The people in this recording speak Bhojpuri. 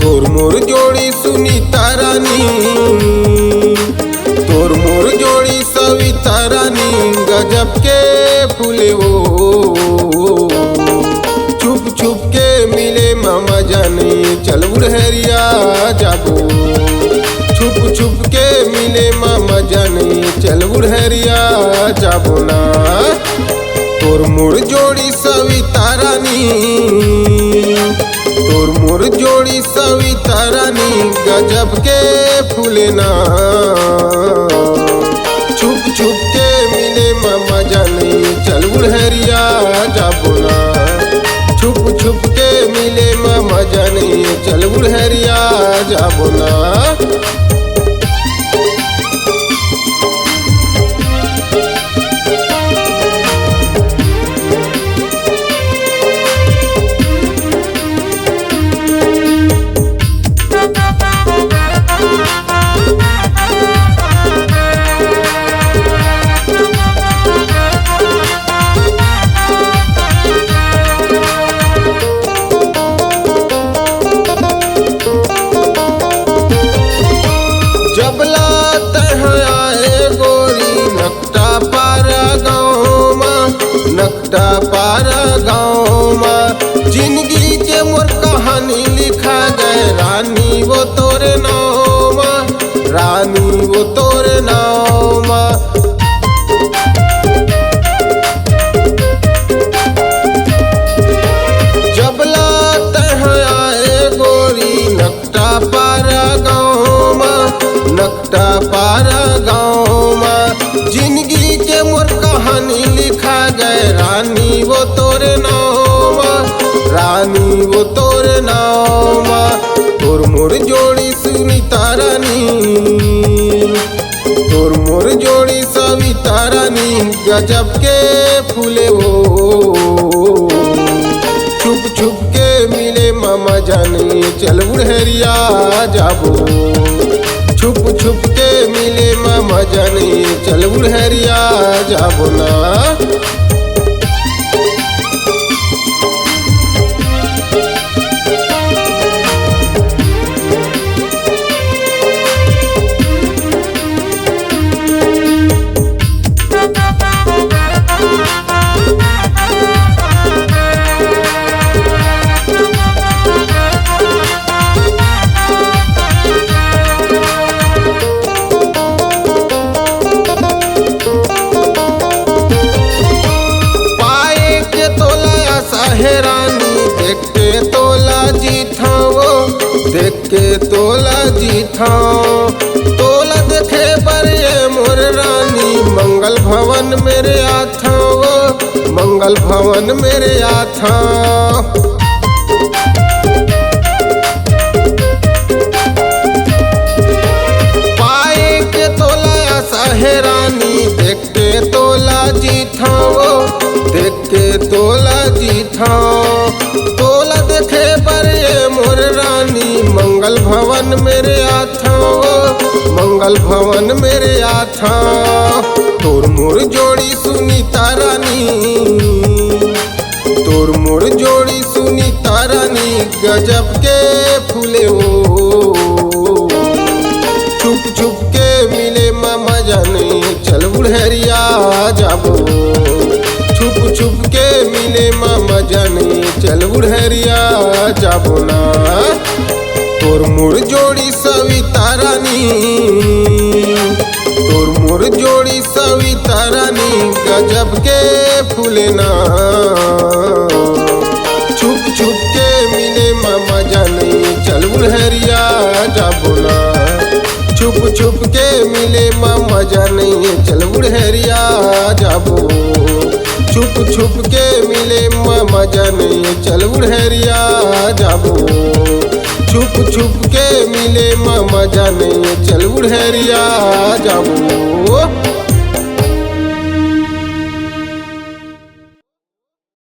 तोर मोर जोड़ी सुनीता रानी, तोर मोर जोड़ी सविता रानी, गजब के फूले वो छुप छुप के मिले मामा जाने, चल बुढ़हरिया जाबो। छुप छुप के मिले मामा जाने, चल बुढ़हरिया जाबो ना। तोर मोर जोड़ी सविता रानी, तोर मोर जोड़ी सविता रानी, गजब के फूले ना। छुप छुप के मिले मामा जाने, चल बुढ़हरिया जाबो ना। छुप छुप के मिले मामा जाने, चल बुढ़हरिया जाबो ना। जबला तह आए गोरी नकटा पारा गाँव माँ, नकटा पारा गाँव माँ। जिंदगी के मोर कहानी लिखा गए, रानी वो तोरे नाव माँ, रानी वो तोरे नाव माँ। जबला तह आए गोरी नकटा पारा गाँव माँ, नकटा पारा गाँव माँ। जिंदगी के मोर कहानी लिखा गए, रानी वो तोरे नाव माँ, रानी वो तोरे नाव माँ। तोर मोर जोड़ी सुनीता रानी, तोर मोर जोड़ी सविता रानी, गजब के फूले वो छुप छुप के मिले मामा जाने, चल बुढ़हरिया जाबो। छुप छुप के मिले मामा जाने, चल बुढ़हरिया जाबो ना। रानी देख के तोला जीठा वो, देख के तोला जीठा। तोला देखे पर ये मोर रानी, मंगल भवन मेरे आथा वो, मंगल भवन मेरे आथा। पाए के तोला आशा है रानी, देख के तोला जीठा वो, देख के तोला जीठा। तोला देखे पर ये मोर रानी, मंगल भवन मेरे आथा वो, मंगल भवन मेरे आथा। तोर मोर जोड़ी सुनीता रानी, तोर मोर जोड़ी सुनीता रानी, गजब के फूले वो छुप छुप के मिले मामा जाने, चल बुढ़हरिया जाबो। छुप छुप के मिले मामा जाने, चल बुढ़हरिया जाबो ना। तोर मोर जोड़ी सविता रानी, तोर मोर जोड़ी सविता रानी, गजब के फूले ना। छुप छुप के मिले मामा जाने, चल बुढ़हरिया जाबो ना। छुप छुप के मिले मामा जाने, चल बुढ़हरिया जाबो। छुप छुप के मिले मामा जाने, चल बुढ़हरिया जाबो। छुप छुप के मिले मामा जाने, चल बुढ़हरिया जाबो।